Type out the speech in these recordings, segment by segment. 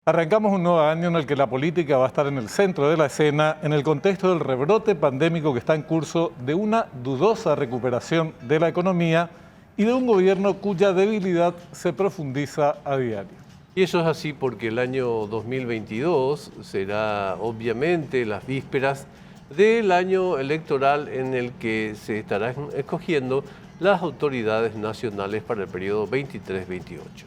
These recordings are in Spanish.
Arrancamos un nuevo año en el que la política va a estar en el centro de la escena en el contexto del rebrote pandémico que está en curso, de una dudosa recuperación de la economía y de un gobierno cuya debilidad se profundiza a diario. Y eso es así porque el año 2022 será obviamente las vísperas del año electoral en el que se estarán escogiendo las autoridades nacionales para el periodo 23-28.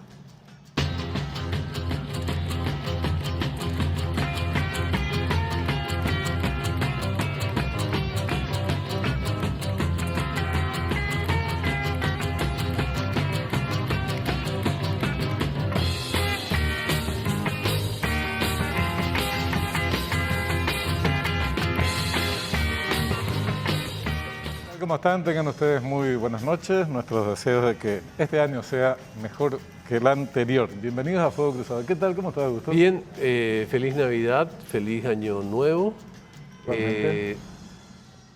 ¿Cómo están? Tengan ustedes muy buenas noches. Nuestros deseos de que este año sea mejor que el anterior. Bienvenidos a Fuego Cruzado. ¿Qué tal? ¿Cómo está, Augusto? Bien, feliz Navidad, feliz Año Nuevo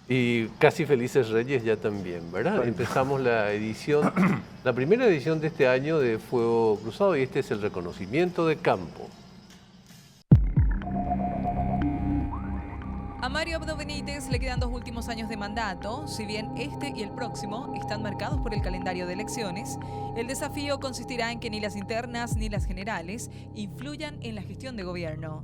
y casi felices Reyes ya también, ¿verdad? Bueno. Empezamos la edición, la primera edición de este año de Fuego Cruzado y este es el reconocimiento de campo. A Mario Abdo Benítez le quedan 2 últimos años de mandato. Si bien este y el próximo están marcados por el calendario de elecciones, el desafío consistirá en que ni las internas ni las generales influyan en la gestión de gobierno.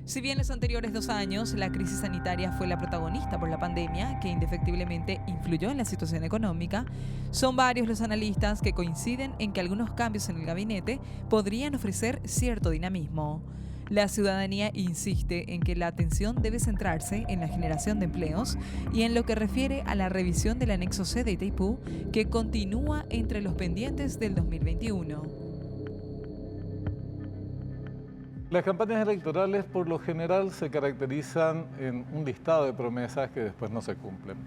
Si bien los anteriores 2 años la crisis sanitaria fue la protagonista por la pandemia, que indefectiblemente influyó en la situación económica, son varios los analistas que coinciden en que algunos cambios en el gabinete podrían ofrecer cierto dinamismo. La ciudadanía insiste en que la atención debe centrarse en la generación de empleos y en lo que refiere a la revisión del anexo C de Itaipú, que continúa entre los pendientes del 2021. Las campañas electorales por lo general se caracterizan en un listado de promesas que después no se cumplen.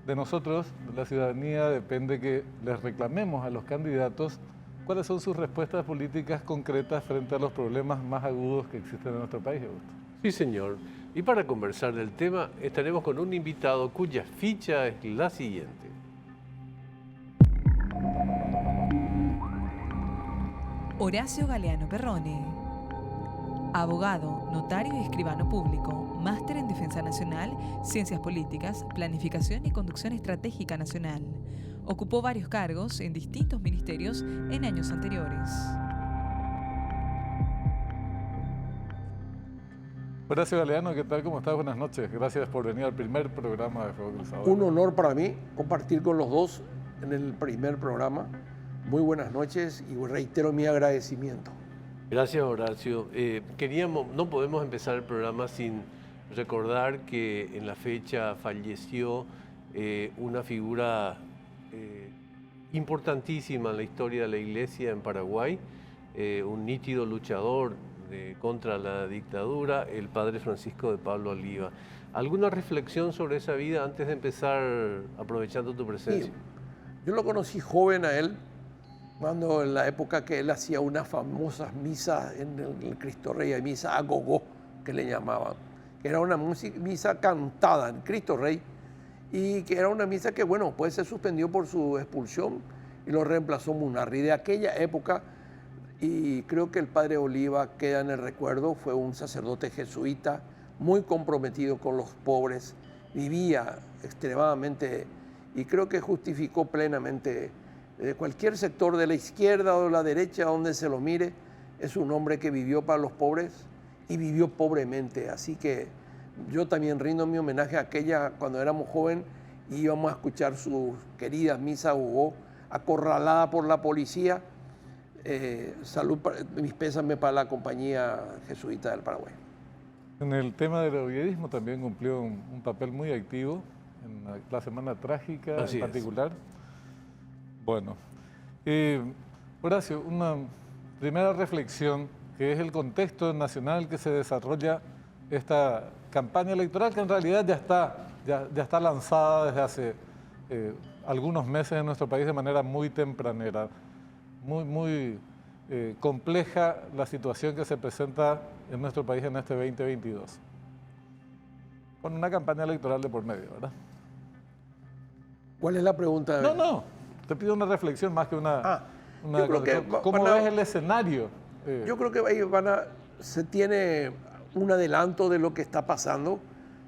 De nosotros, de la ciudadanía, depende que les reclamemos a los candidatos cuáles son sus respuestas políticas concretas frente a los problemas más agudos que existen en nuestro país, Augusto. Sí, señor. Y para conversar del tema estaremos con un invitado cuya ficha es la siguiente. Horacio Galeano Perrone. Abogado, notario y escribano público, máster en Defensa Nacional, Ciencias Políticas, Planificación y Conducción Estratégica Nacional. Ocupó varios cargos en distintos ministerios en años anteriores. Horacio Galeano, ¿qué tal? ¿Cómo estás? Buenas noches. Gracias por venir al primer programa de Fuego Cruzado. Un honor para mí compartir con los dos en el primer programa. Muy buenas noches y reitero mi agradecimiento. Gracias, Horacio. No podemos empezar el programa sin recordar que en la fecha falleció una figura importantísima en la historia de la Iglesia en Paraguay, un nítido luchador contra la dictadura, el padre Francisco de Pablo Oliva. ¿Alguna reflexión sobre esa vida antes de empezar, aprovechando tu presencia? Sí, yo lo conocí joven a él, cuando en la época que él hacía unas famosas misas en el Cristo Rey, misa a gogó, que le llamaban, que era una misa cantada en Cristo Rey, y que era una misa que, bueno, pues se suspendió por su expulsión y lo reemplazó Munarri. De aquella época, y creo que el padre Oliva queda en el recuerdo, fue un sacerdote jesuita muy comprometido con los pobres, vivía extremadamente y creo que justificó plenamente cualquier sector de la izquierda o de la derecha donde se lo mire, es un hombre que vivió para los pobres y vivió pobremente, así que yo también rindo mi homenaje a aquella cuando éramos jóvenes y íbamos a escuchar sus queridas misas Hugo, acorralada por la policía. Mis pésames para la Compañía Jesuita del Paraguay. En el tema del oviedismo también cumplió un papel muy activo en la Semana Trágica en particular. Bueno, Horacio, una primera reflexión que es el contexto nacional que se desarrolla esta campaña electoral, que en realidad ya está lanzada desde hace algunos meses en nuestro país de manera muy tempranera. Muy compleja la situación que se presenta en nuestro país en este 2022. Con una campaña electoral de por medio, ¿verdad? ¿Cuál es la pregunta? No, te pido una reflexión más que una... yo creo que ¿Cómo ves el escenario? Yo creo que ahí se tiene un adelanto de lo que está pasando.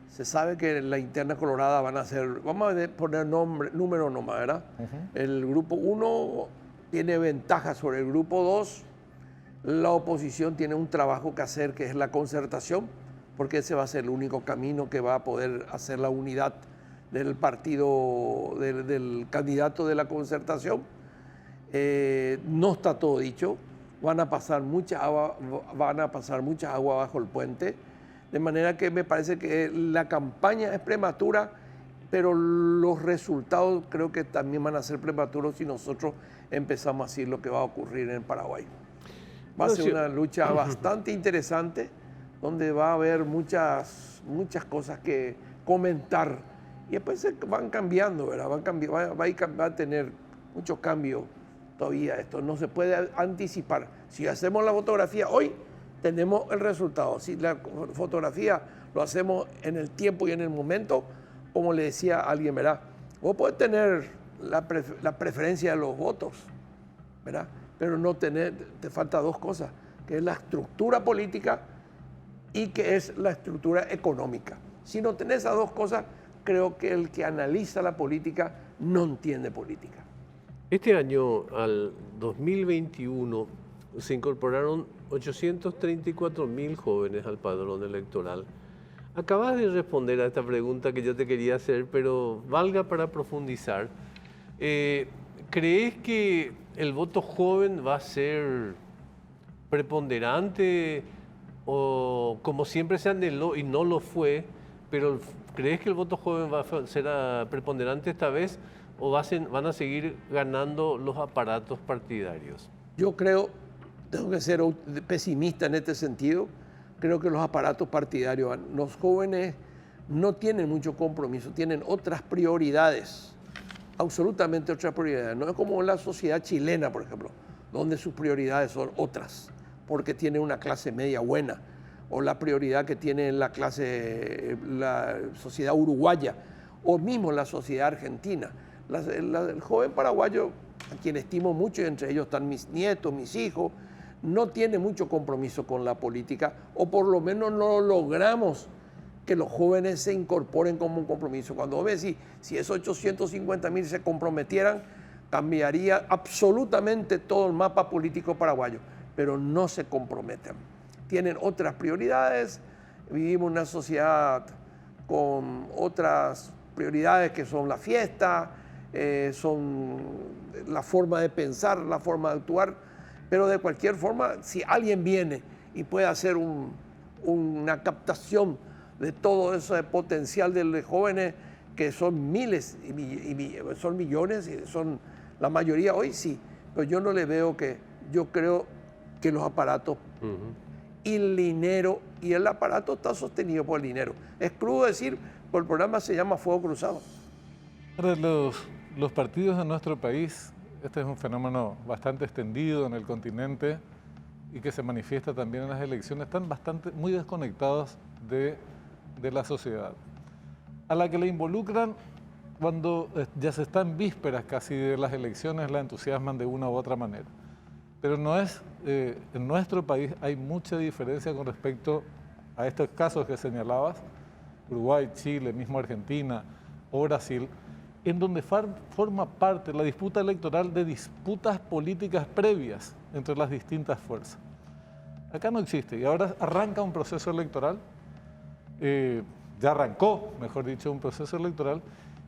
Se sabe que en la interna colorada van a ser, vamos a poner número nomás, ¿verdad? El grupo 1 tiene ventaja sobre el grupo 2. La oposición tiene un trabajo que hacer, que es la concertación, porque ese va a ser el único camino que va a poder hacer la unidad del partido, del candidato de la concertación. No está todo dicho, van a pasar mucha agua bajo el puente, de manera que me parece que la campaña es prematura, pero los resultados creo que también van a ser prematuros si nosotros empezamos a decir lo que va a ocurrir en Paraguay. Va a ser una lucha bastante interesante, donde va a haber muchas cosas que comentar y después se van cambiando, ¿verdad? Va a tener muchos cambios todavía. Esto no se puede anticipar. Si hacemos la fotografía hoy, tenemos el resultado. Si la fotografía lo hacemos en el tiempo y en el momento, como le decía alguien, ¿verdad? Vos podés tener la preferencia de los votos, ¿verdad? Pero no tener, te falta dos cosas, que es la estructura política y que es la estructura económica. Si no tenés esas dos cosas, creo que el que analiza la política no entiende política. Este año, al 2021, se incorporaron 834.000 jóvenes al padrón electoral. Acabas de responder a esta pregunta que yo te quería hacer, pero valga para profundizar. ¿Crees que el voto joven va a ser preponderante o como siempre se anheló y no lo fue, pero crees que el voto joven va a ser preponderante esta vez o van a seguir ganando los aparatos partidarios? Yo creo, tengo que ser pesimista en este sentido, creo que los aparatos partidarios, los jóvenes no tienen mucho compromiso, tienen otras prioridades, absolutamente otras prioridades. No es como en la sociedad chilena, por ejemplo, donde sus prioridades son otras, porque tiene una clase media buena, o la prioridad que tiene la sociedad uruguaya, o mismo la sociedad argentina. El joven paraguayo, a quien estimo mucho, y entre ellos están mis nietos, mis hijos, no tiene mucho compromiso con la política, o por lo menos no logramos que los jóvenes se incorporen como un compromiso. Cuando ves si esos 850.000 se comprometieran, cambiaría absolutamente todo el mapa político paraguayo, pero no se comprometen. Tienen otras prioridades, vivimos en una sociedad con otras prioridades que son la fiesta, son la forma de pensar, la forma de actuar, pero de cualquier forma, si alguien viene y puede hacer una captación de todo ese potencial de los jóvenes, que son miles, son millones, y son la mayoría hoy, sí, pero yo no le veo yo creo que los aparatos y el dinero, y el aparato está sostenido por el dinero. Es crudo decir, por el programa se llama Fuego Cruzado. Para los partidos de nuestro país, este es un fenómeno bastante extendido en el continente y que se manifiesta también en las elecciones, están muy desconectados de la sociedad, a la que le involucran cuando ya se está en vísperas casi de las elecciones, la entusiasman de una u otra manera. Pero no es, en nuestro país hay mucha diferencia con respecto a estos casos que señalabas, Uruguay, Chile, mismo Argentina o Brasil, en donde forma parte la disputa electoral de disputas políticas previas entre las distintas fuerzas. Acá no existe, y ahora arranca un proceso electoral, ya arrancó, mejor dicho, un proceso electoral,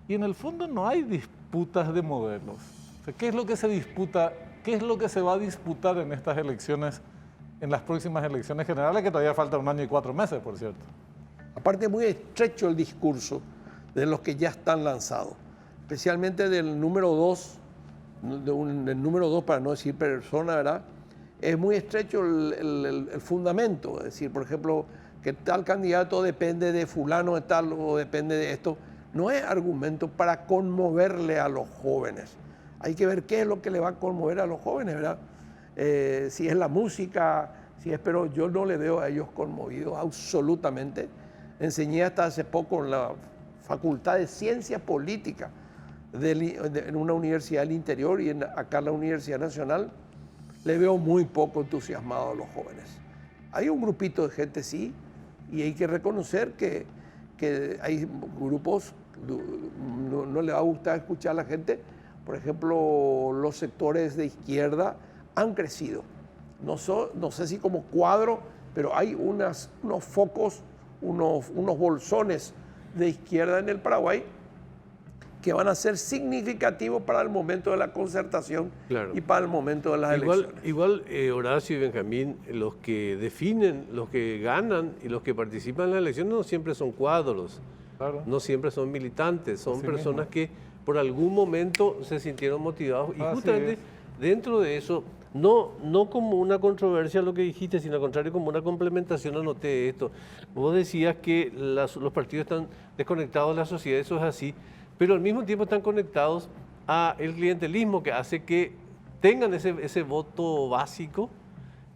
y en el fondo no hay disputas de modelos. O sea, ¿qué es lo que se disputa? ¿Qué es lo que se va a disputar en estas elecciones, en las próximas elecciones generales, que todavía falta 1 año y 4 meses, por cierto? Aparte, muy estrecho el discurso de los que ya están lanzados, especialmente del número 2, del número 2 para no decir persona, ¿verdad? Es muy estrecho el fundamento, es decir, por ejemplo, que tal candidato depende de fulano de tal o depende de esto, no es argumento para conmoverle a los jóvenes. Hay que ver qué es lo que le va a conmover a los jóvenes, ¿verdad? Si es la música, pero yo no le veo a ellos conmovidos absolutamente. Enseñé hasta hace poco en la Facultad de Ciencias Políticas en una universidad del interior y acá en la Universidad Nacional, le veo muy poco entusiasmado a los jóvenes. Hay un grupito de gente, sí, y hay que reconocer que hay grupos, no le va a gustar escuchar a la gente. Por ejemplo, los sectores de izquierda han crecido. No sé si como cuadro, pero hay unos focos, unos bolsones de izquierda en el Paraguay que van a ser significativos para el momento de la concertación, claro, y para el momento de las elecciones. Igual, Horacio y Benjamín, los que definen, los que ganan y los que participan en las elecciones no siempre son cuadros, claro, no siempre son militantes, son personas que por algún momento se sintieron motivados y justamente dentro de eso, no como una controversia lo que dijiste, sino al contrario como una complementación, anoté esto. Vos decías que los partidos están desconectados de la sociedad, eso es así, pero al mismo tiempo están conectados a el clientelismo que hace que tengan ese voto básico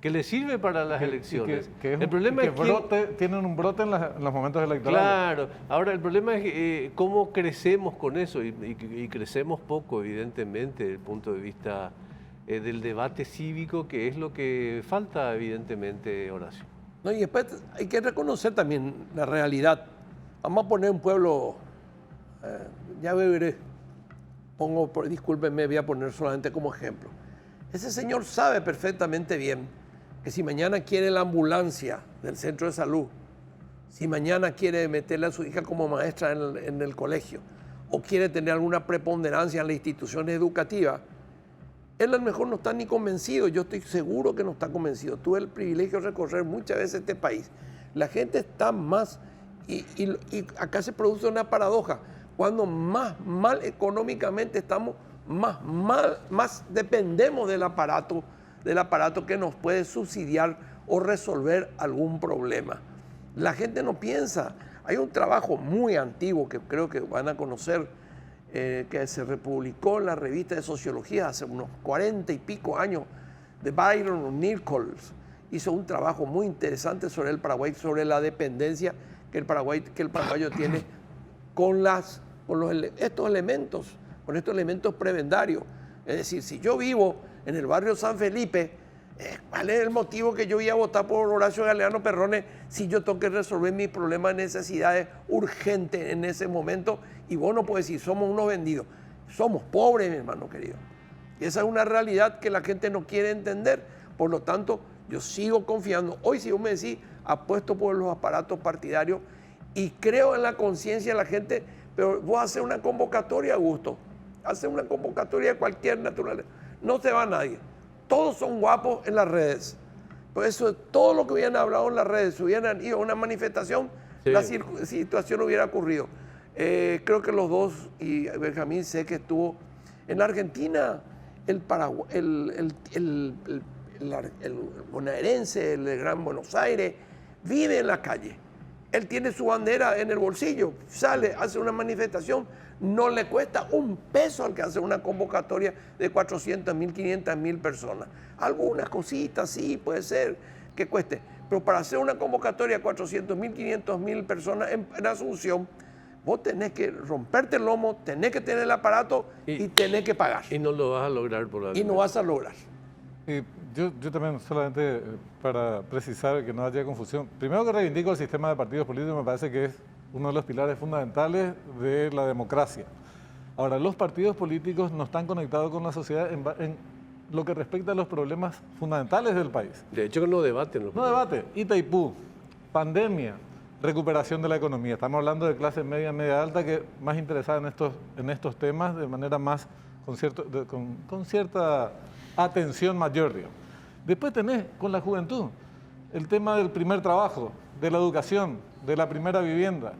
que les sirve para las elecciones. El problema es que tienen un brote en los momentos electorales. Claro. Ahora, el problema es cómo crecemos con eso, y crecemos poco, evidentemente, desde el punto de vista del debate cívico, que es lo que falta, evidentemente, Horacio. No, y después hay que reconocer también la realidad. Vamos a poner un pueblo, ya veré, discúlpenme, voy a poner solamente como ejemplo. Ese señor sabe perfectamente bien que si mañana quiere la ambulancia del centro de salud, si mañana quiere meterle a su hija como maestra en el colegio, o quiere tener alguna preponderancia en las instituciones educativas, él a lo mejor no está ni convencido. Yo estoy seguro que no está convencido. Tuve el privilegio de recorrer muchas veces este país. La gente está más, y acá se produce una paradoja. Cuando más mal económicamente estamos, más dependemos del aparato que nos puede subsidiar o resolver algún problema. La gente no piensa. Hay un trabajo muy antiguo que creo que van a conocer, que se republicó en la revista de Sociología hace unos 40 y pico años, de Byron Nichols. Hizo un trabajo muy interesante sobre el Paraguay, sobre la dependencia que el paraguayo tiene con estos elementos prebendarios. Es decir, si yo vivo en el barrio San Felipe, ¿cuál es el motivo que yo voy a votar por Horacio Galeano Perrone si yo tengo que resolver mis problemas de necesidades urgentes en ese momento? Y vos no puedes decir, somos unos vendidos. Somos pobres, mi hermano querido. Y esa es una realidad que la gente no quiere entender. Por lo tanto, yo sigo confiando. Hoy, si vos me decís, apuesto por los aparatos partidarios y creo en la conciencia de la gente, pero vos haces una convocatoria a gusto. Haces una convocatoria de cualquier naturaleza. No se va nadie. Todos son guapos en las redes. Por eso, todo lo que hubieran hablado en las redes, si hubieran ido a una manifestación, la situación hubiera ocurrido. Creo que los dos, y Benjamín sé que estuvo en la Argentina, el bonaerense, el Gran Buenos Aires, vive en la calle. Él tiene su bandera en el bolsillo, sale, hace una manifestación, no le cuesta un peso al que hace una convocatoria de 400.000, 500.000 personas. Algunas cositas sí puede ser que cueste, pero para hacer una convocatoria de 400.000, 500.000 personas en Asunción, vos tenés que romperte el lomo, tenés que tener el aparato y tenés que pagar. Y no lo vas a lograr por algo. Y no vas a lograr. Yo también, solamente para precisar que no haya confusión, primero que reivindico el sistema de partidos políticos, me parece que es uno de los pilares fundamentales de la democracia. Ahora, los partidos políticos no están conectados con la sociedad en lo que respecta a los problemas fundamentales del país. De hecho, que no debaten. No debate. Itaipú, pandemia, recuperación de la economía. Estamos hablando de clase media, media alta, que más interesada en estos temas de manera más con cierta atención mayor, digamos. Después tenés con la juventud el tema del primer trabajo, de la educación, de la primera vivienda.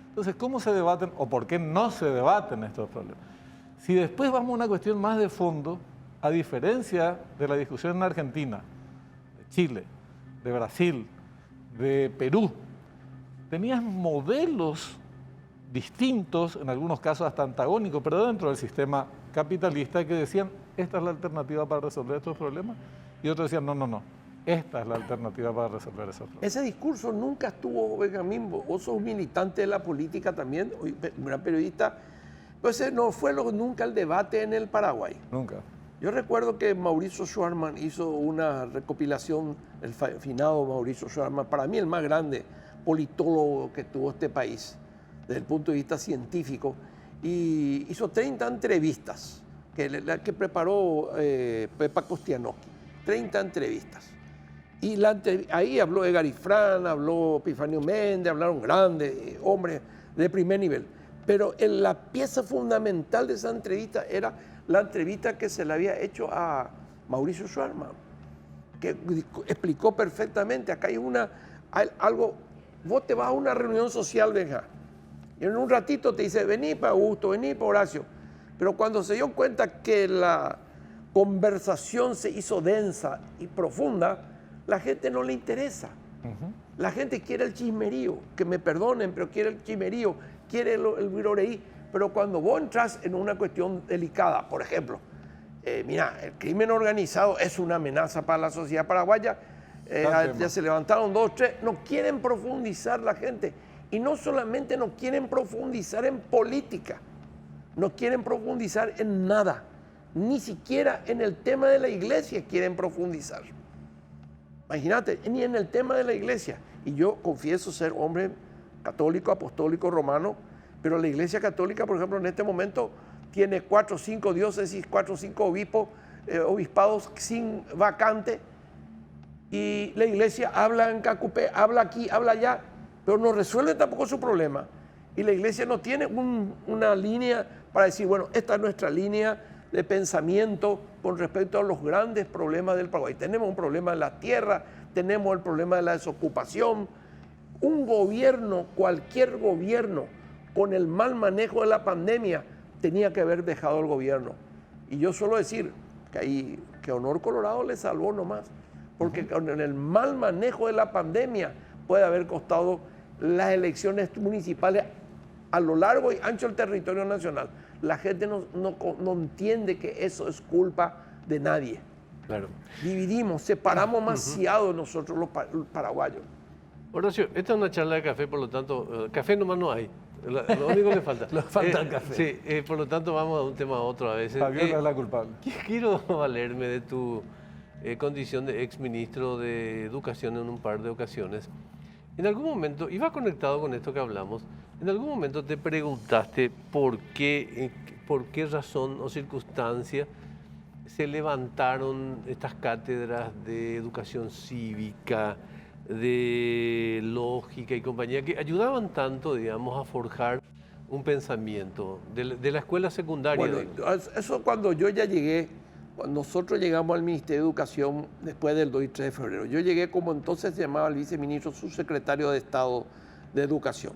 Entonces, ¿cómo se debaten o por qué no se debaten estos problemas? Si después vamos a una cuestión más de fondo, a diferencia de la discusión en Argentina, de Chile, de Brasil, de Perú, tenías modelos distintos, en algunos casos hasta antagónicos, pero dentro del sistema capitalista, que decían, esta es la alternativa para resolver estos problemas, y otros decían, no, esta es la alternativa para resolver esos problemas. Ese discurso nunca estuvo, Benjamín, vos sos militante de la política también, un gran periodista, pues no fue nunca el debate en el Paraguay. Nunca. Yo recuerdo que Mauricio Schwarman hizo una recopilación, el finado Mauricio Schwarman, para mí el más grande politólogo que tuvo este país, desde el punto de vista científico, y hizo 30 entrevistas que preparó Pepa Kostianowski, 30 entrevistas. Y ahí habló Edgar Ifrán, habló Epifanio Méndez, hablaron grandes hombres de primer nivel. Pero la pieza fundamental de esa entrevista era la entrevista que se le había hecho a Mauricio Schwarman, que explicó perfectamente, acá hay algo, vos te vas a una reunión social, Benja, y en un ratito te dice, vení para Augusto, vení para Horacio, pero cuando se dio cuenta que la conversación se hizo densa y profunda, la gente no le interesa. La gente quiere el chismerío, que me perdonen, pero quiere el chismerío, quiere el viroreí. Pero cuando vos entras en una cuestión delicada, por ejemplo, mira, el crimen organizado es una amenaza para la sociedad paraguaya, ya se levantaron 2 o 3, no quieren profundizar la gente. Y no solamente no quieren profundizar en política, no quieren profundizar en nada, ni siquiera en el tema de la iglesia quieren profundizar. Imagínate, ni en el tema de la iglesia. Y yo confieso ser hombre católico, apostólico, romano, pero la Iglesia Católica, por ejemplo, en este momento tiene 4 o 5 diócesis, 4 o 5 obispados sin vacante, y la Iglesia habla en Cacupé, habla aquí, habla allá, pero no resuelve tampoco su problema. Y la Iglesia no tiene una línea para decir, bueno, esta es nuestra línea de pensamiento con respecto a los grandes problemas del Paraguay. Tenemos un problema de la tierra, tenemos el problema de la desocupación. Un gobierno, cualquier gobierno, con el mal manejo de la pandemia, tenía que haber dejado el gobierno. Y yo suelo decir que Honor Colorado le salvó nomás, porque con el mal manejo de la pandemia puede haber costado las elecciones municipales a lo largo y ancho del territorio nacional. La gente no entiende que eso es culpa de nadie. Claro. Dividimos, separamos demasiado nosotros los paraguayos. Horacio, esta es una charla de café, por lo tanto, café nomás no hay. Lo único que le falta. Le falta el café. Sí, por lo tanto vamos de un tema a otro a veces. Fabiola es la culpable. Quiero valerme de tu condición de exministro de Educación en un par de ocasiones. En algún momento, y va conectado con esto que hablamos, en algún momento te preguntaste por qué razón o circunstancia se levantaron estas cátedras de educación cívica, de lógica y compañía, que ayudaban tanto, digamos, a forjar un pensamiento de la escuela secundaria. Bueno, eso cuando yo ya llegué, cuando nosotros llegamos al Ministerio de Educación después del 2 y 3 de febrero, yo llegué como entonces se llamaba el viceministro subsecretario de Estado de Educación.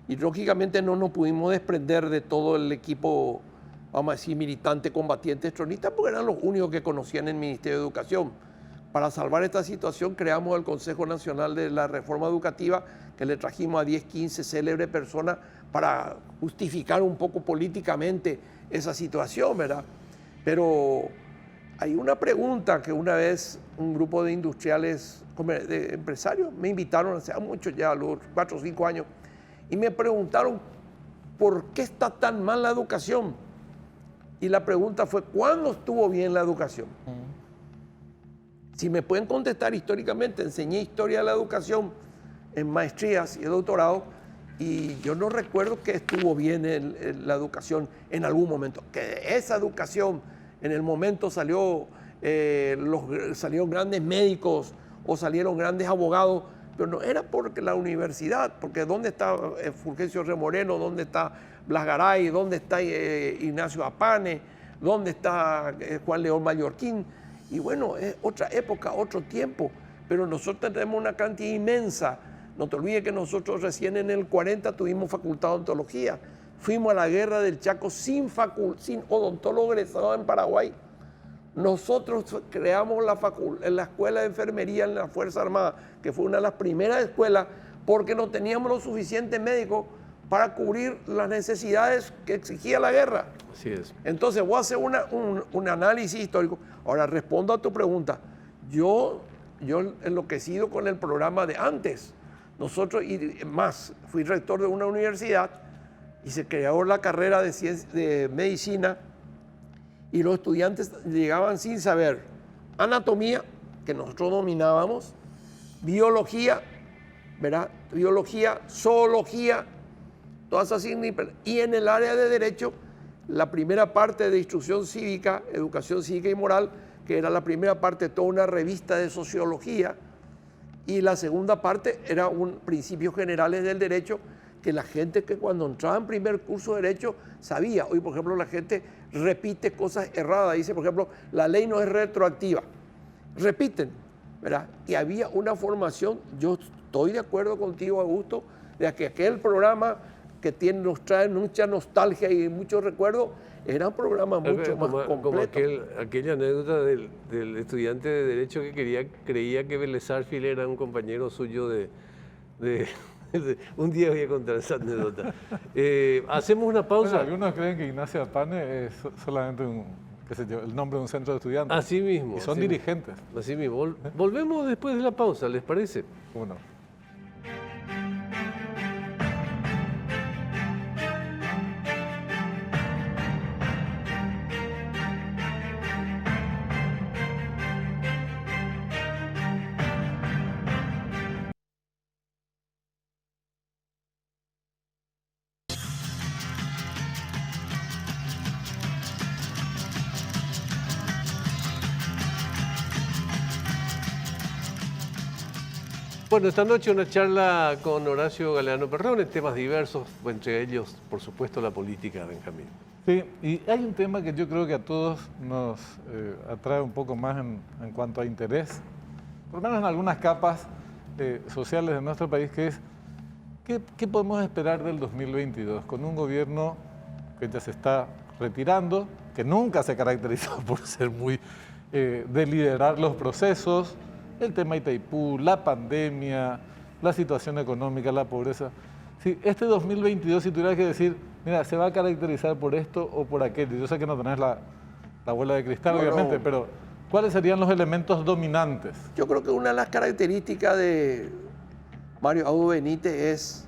Y lógicamente no nos pudimos desprender de todo el equipo, vamos a decir, militante, combatiente, tronistas, porque eran los únicos que conocían el Ministerio de Educación. Para salvar esta situación creamos el Consejo Nacional de la Reforma Educativa, que le trajimos a 10, 15 célebres personas para justificar un poco políticamente esa situación, ¿verdad? Pero hay una pregunta que una vez un grupo de industriales, de empresarios, me invitaron hace mucho ya, a los 4 o 5 años, y me preguntaron por qué está tan mal la educación. Y la pregunta fue, ¿cuándo estuvo bien la educación? Si me pueden contestar históricamente, enseñé historia de la educación en maestrías y doctorado, y yo no recuerdo que estuvo bien la educación en algún momento. Que esa educación en el momento salieron grandes médicos o salieron grandes abogados, pero no era porque la universidad, porque ¿dónde está Fulgencio Remoreno? ¿Dónde está Blas Garay? ¿Dónde está Ignacio Apane? ¿Dónde está Juan León Mallorquín? Y bueno, es otra época, otro tiempo, pero nosotros tenemos una cantidad inmensa. No te olvides que nosotros recién en el 40 tuvimos facultad de odontología. Fuimos a la guerra del Chaco sin odontólogo egresado en Paraguay. Nosotros creamos la escuela de enfermería en la Fuerza Armada, que fue una de las primeras escuelas, porque no teníamos los suficientes médicos para cubrir las necesidades que exigía la guerra. Así es. Entonces voy a hacer un análisis histórico. Ahora respondo a tu pregunta. Yo enloquecido con el programa de antes. Nosotros, y más, fui rector de una universidad y se creó la carrera de medicina, y los estudiantes llegaban sin saber anatomía, que nosotros dominábamos, biología, ¿verdad? Biología, zoología, todas esas disciplinas. Y en el área de derecho, la primera parte de instrucción cívica, educación cívica y moral, que era la primera parte de toda una revista de sociología, y la segunda parte era principios generales del derecho, que la gente que cuando entraba en primer curso de derecho sabía. Hoy, por ejemplo, la gente repite cosas erradas. Dice, por ejemplo, la ley no es retroactiva. Repiten, ¿verdad? Y había una formación, yo estoy de acuerdo contigo, Augusto, de que aquel programa que nos trae mucha nostalgia y muchos recuerdos, era un programa mucho más completo. Como aquella anécdota del estudiante de Derecho que creía que Vélez Sarsfield era un compañero suyo un día voy a contar esa anécdota. Hacemos una pausa. Bueno, algunos creen que Ignacio Arpane es solamente el nombre de un centro de estudiantes. Así mismo. Y son dirigentes. Así mismo. Volvemos después de la pausa, ¿les parece? ¿Cómo no? Bueno, esta noche una charla con Horacio Galeano Perrón en temas diversos, entre ellos, por supuesto, la política, Benjamín. Sí, y hay un tema que yo creo que a todos nos atrae un poco más en cuanto a interés, por lo menos en algunas capas sociales de nuestro país, que es ¿qué podemos esperar del 2022 con un gobierno que ya se está retirando, que nunca se caracterizó por ser muy de liderar los procesos? El tema Itaipú, la pandemia, la situación económica, la pobreza. Si este 2022, si tuvieras que decir, mira, se va a caracterizar por esto o por aquello, yo sé que no tenés la bola de cristal, obviamente, pero ¿cuáles serían los elementos dominantes? Yo creo que una de las características de Mario Abdo Benítez es,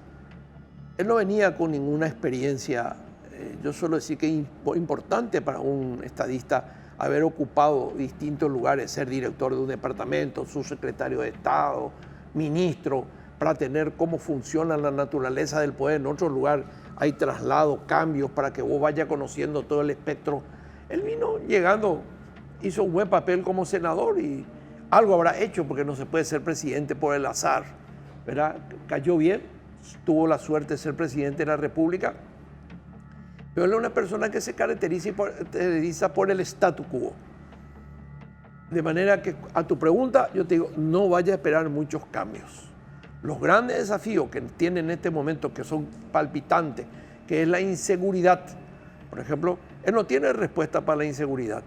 él no venía con ninguna experiencia, yo suelo decir que es importante para un estadista haber ocupado distintos lugares, ser director de un departamento, subsecretario de Estado, ministro, para tener cómo funciona la naturaleza del poder. En otro lugar hay traslados, cambios, para que vos vayas conociendo todo el espectro. Él vino llegando, hizo un buen papel como senador y algo habrá hecho, porque no se puede ser presidente por el azar, ¿verdad? Cayó bien, tuvo la suerte de ser presidente de la República. Pero él es una persona que se caracteriza por el statu quo. De manera que a tu pregunta, yo te digo, no vaya a esperar muchos cambios. Los grandes desafíos que tiene en este momento, que son palpitantes, que es la inseguridad. Por ejemplo, él no tiene respuesta para la inseguridad.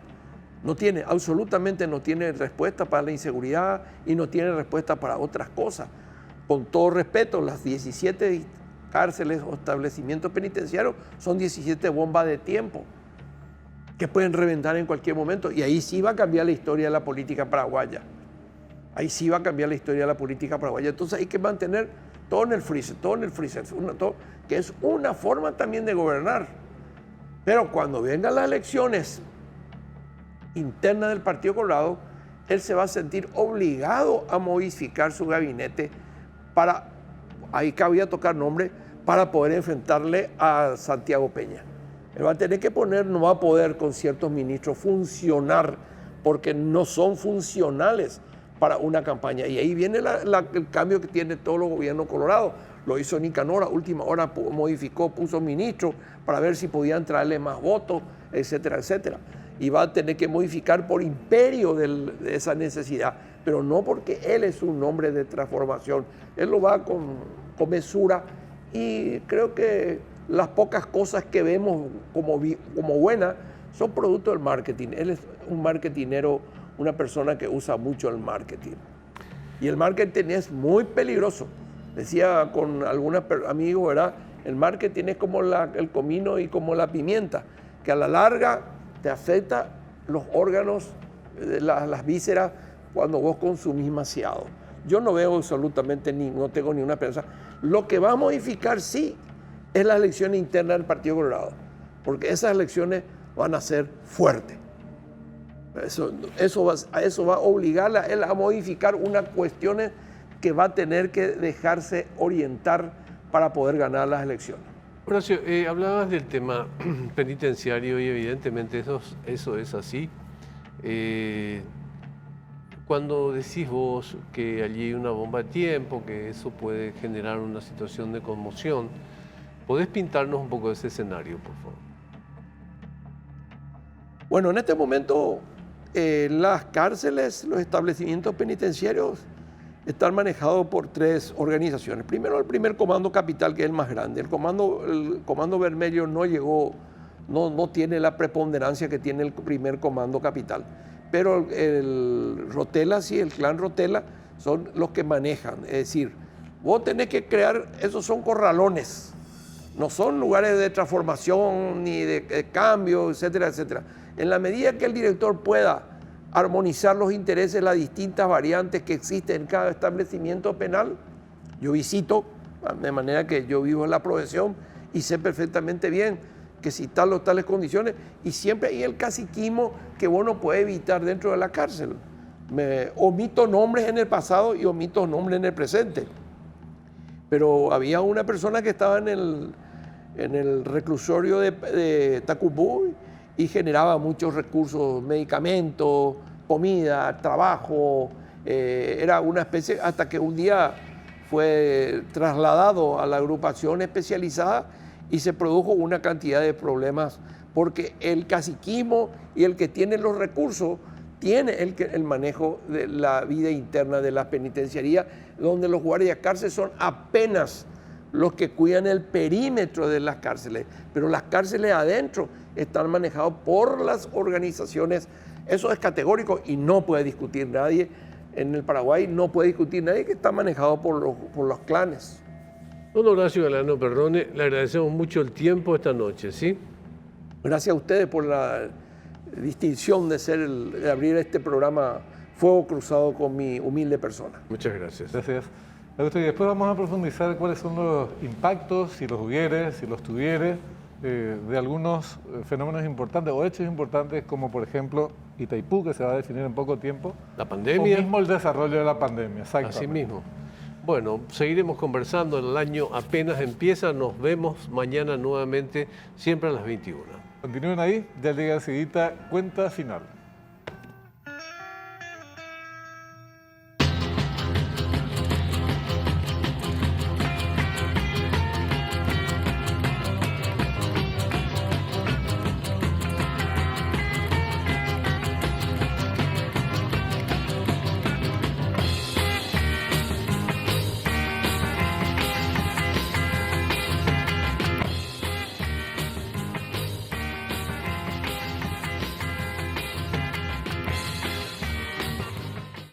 Absolutamente no tiene respuesta para la inseguridad y no tiene respuesta para otras cosas. Con todo respeto, las 17 cárceles o establecimientos penitenciarios son 17 bombas de tiempo que pueden reventar en cualquier momento, y ahí sí va a cambiar la historia de la política paraguaya. Ahí sí va a cambiar la historia de la política paraguaya. Entonces hay que mantener todo en el freezer, que es una forma también de gobernar. Pero cuando vengan las elecciones internas del Partido Colorado, él se va a sentir obligado a modificar su gabinete para, ahí cabía tocar nombre, para poder enfrentarle a Santiago Peña. Él va a tener que no va a poder con ciertos ministros funcionar, porque no son funcionales para una campaña. Y ahí viene el cambio que tiene todos los gobiernos colorados. Lo hizo Nicanor, a última hora modificó, puso ministros para ver si podían traerle más votos, etcétera, etcétera. Y va a tener que modificar por imperio de esa necesidad, pero no porque él es un hombre de transformación. Él lo va con mesura, y creo que las pocas cosas que vemos como buenas son producto del marketing. Él es un marketinero, una persona que usa mucho el marketing. Y el marketing es muy peligroso. Decía con algunos amigos, ¿verdad? El marketing es como el comino y como la pimienta, que a la larga te afecta los órganos, las vísceras, cuando vos consumís demasiado. Yo no veo absolutamente no tengo ni una esperanza. Lo que va a modificar sí es la elección interna del Partido Colorado, porque esas elecciones van a ser fuertes. Eso va a obligarle a él a modificar unas cuestiones que va a tener que dejarse orientar para poder ganar las elecciones. Horacio, hablabas del tema penitenciario y evidentemente eso es así. Cuando decís vos que allí hay una bomba de tiempo, que eso puede generar una situación de conmoción, ¿podés pintarnos un poco de ese escenario, por favor? Bueno, en este momento las cárceles, los establecimientos penitenciarios están manejados por 3 organizaciones. Primero, el primer Comando Capital, que es el más grande. El Comando Vermelho no tiene la preponderancia que tiene el primer Comando Capital. Pero el Rotela, sí, el clan Rotela, son los que manejan. Es decir, vos tenés que crear, esos son corralones, no son lugares de transformación ni de cambio, etcétera, etcétera. En la medida que el director pueda armonizar los intereses, las distintas variantes que existen en cada establecimiento penal, yo visito, de manera que yo vivo en la profesión y sé perfectamente bien que si tal o tales condiciones, y siempre hay el caciquismo que vos no puedes evitar dentro de la cárcel. Me omito nombres en el pasado y omito nombres en el presente. Pero había una persona que estaba en el reclusorio de Tacubú y generaba muchos recursos, medicamentos, comida, trabajo, era una especie, hasta que un día fue trasladado a la agrupación especializada y se produjo una cantidad de problemas, porque el caciquismo y el que tiene los recursos tiene el manejo de la vida interna de la penitenciaría, donde los guardias cárceles son apenas los que cuidan el perímetro de las cárceles, pero las cárceles adentro están manejadas por las organizaciones. Eso es categórico y no puede discutir nadie. En el Paraguay no puede discutir nadie que está manejado por los clanes. Don Horacio Galano Perrone, le agradecemos mucho el tiempo esta noche, ¿sí? Gracias a ustedes por la distinción de abrir este programa Fuego Cruzado con mi humilde persona. Muchas gracias. Gracias. Y después vamos a profundizar cuáles son los impactos, si los hubiere, si los tuviere, de algunos fenómenos importantes o hechos importantes, como por ejemplo Itaipú, que se va a definir en poco tiempo. La pandemia. O mismo el desarrollo de la pandemia, exactamente. Así mismo. Bueno, seguiremos conversando, el año apenas empieza, nos vemos mañana nuevamente, siempre a las 21. Continúen ahí, ya llega enseguida cuenta final.